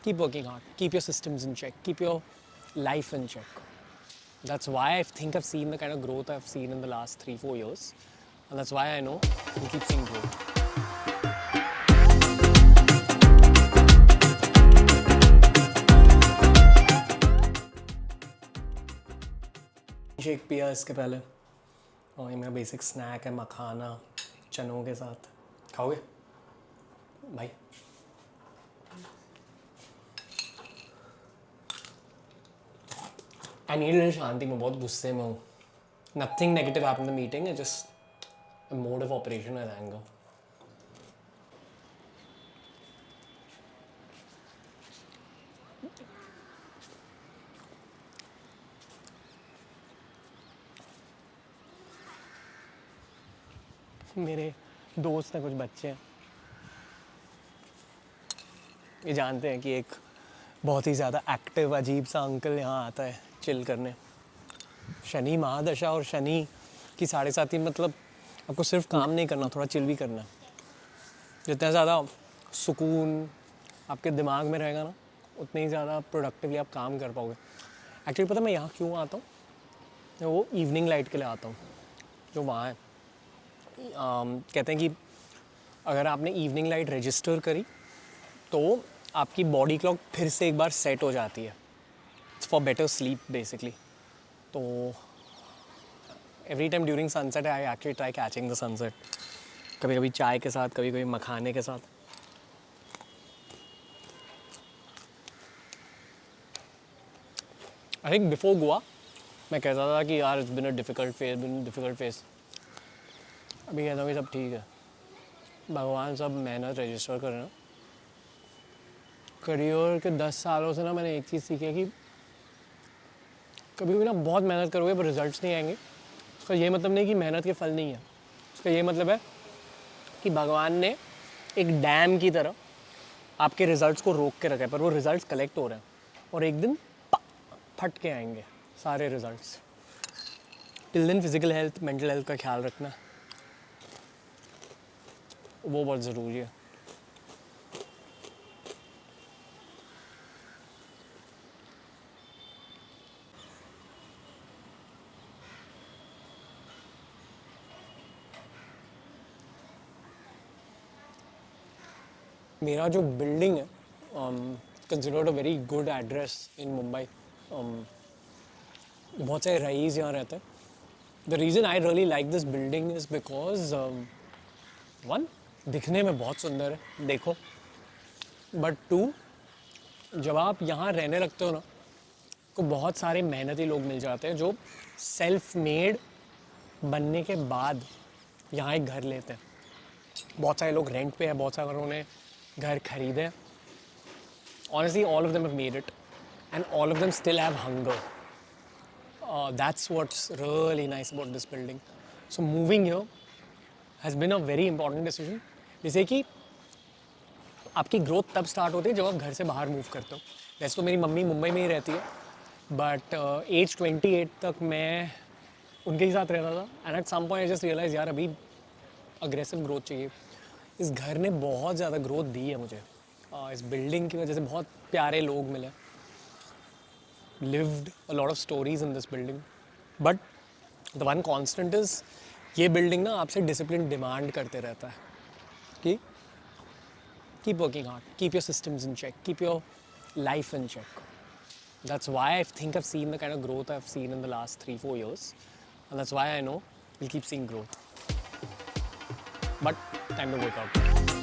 keep working hard, keep your systems in check, keep your life in check. That's why I think I've seen the kind of growth I've seen in the last 3-4 years, and that's why I know we'll keep seeing growth. Shake पिया इसके पहले, और ये मेरा basic snack है मखाना चनों के साथ। खाओगे भाई? आई नीड शांति, मैं बहुत गुस्से में हूँ। Nothing negative happened in the meeting, it's just a mode of operation with anger. मेरे दोस्त हैं, कुछ बच्चे हैं, ये जानते हैं कि एक बहुत ही ज़्यादा एक्टिव अजीब सा अंकल यहाँ आता है चिल करने। शनि महादशा और शनि की 7.5 मतलब आपको सिर्फ काम नहीं करना, थोड़ा चिल भी करना। जितना ज़्यादा सुकून आपके दिमाग में रहेगा ना, उतने ही ज़्यादा प्रोडक्टिवली आप काम कर पाओगे। एक्चुअली पता मैं यहाँ क्यों आता हूँ? मैं वो इवनिंग लाइट के लिए आता हूँ जो वहाँ है। कहते हैं कि अगर आपने इवनिंग लाइट रजिस्टर करी तो आपकी बॉडी क्लॉक फिर से एक बार सेट हो जाती है। It's for better sleep basically. तो every time during sunset I actually try catching the sunset, कभी कभी चाय के साथ, कभी कभी मखाने के साथ। आई थिंक बिफोर गोवा मैं कहता था कि यार it's been a difficult phase. अभी कहता हूँ कि सब ठीक है, भगवान सब मेहनत रजिस्टर कर रहे हैं। करियर के 10 सालों से ना मैंने एक चीज़ सीखी है कि कभी कभी ना बहुत मेहनत करोगे पर रिजल्ट्स नहीं आएंगे, उसका ये मतलब नहीं कि मेहनत के फल नहीं है। उसका ये मतलब है कि भगवान ने एक डैम की तरह आपके रिजल्ट्स को रोक के रखा है, पर वो रिजल्ट्स कलेक्ट हो रहे हैं और एक दिन फट के आएंगे सारे रिजल्ट्स। टिल दिन फिजिकल हेल्थ, मेंटल हेल्थ का ख्याल रखना, वो बहुत ज़रूरी है। मेरा जो बिल्डिंग है considered a very good address in Mumbai. बहुत सारे रईस यहाँ रहते हैं। The reason I really like this building is because one, दिखने में बहुत सुंदर है देखो, बट टू, जब आप यहाँ रहने लगते हो ना तो बहुत सारे मेहनती लोग मिल जाते हैं जो सेल्फ मेड बनने के बाद यहाँ एक घर लेते हैं। बहुत सारे लोग रेंट पे है, बहुत सारे ने घर खरीदे। Honestly, all of them have made it, and all of them still have hunger. That's what's really nice about this building. So moving here has been a very important decision. जैसे कि आपकी ग्रोथ तब start होती है जब आप घर से बाहर मूव करते हो। वैसे तो मेरी मम्मी मुंबई में ही रहती है, बट एज 28 तक मैं उनके ही साथ रहता था। And at some point I just realise यार अभी अग्रेसिव ग्रोथ चाहिए। इस घर ने बहुत ज़्यादा ग्रोथ दी है मुझे। इस बिल्डिंग की वजह से बहुत प्यारे लोग मिले। Lived a lot of stories in this building, but the one constant is ये बिल्डिंग ना आपसे डिसिप्लिन डिमांड करते रहता है कि keep working hard, keep your systems in check, keep your life in check. That's why I think I've seen the kind of growth I've seen in the last 3-4 years, and that's why I know we'll keep seeing growth. But time to work out.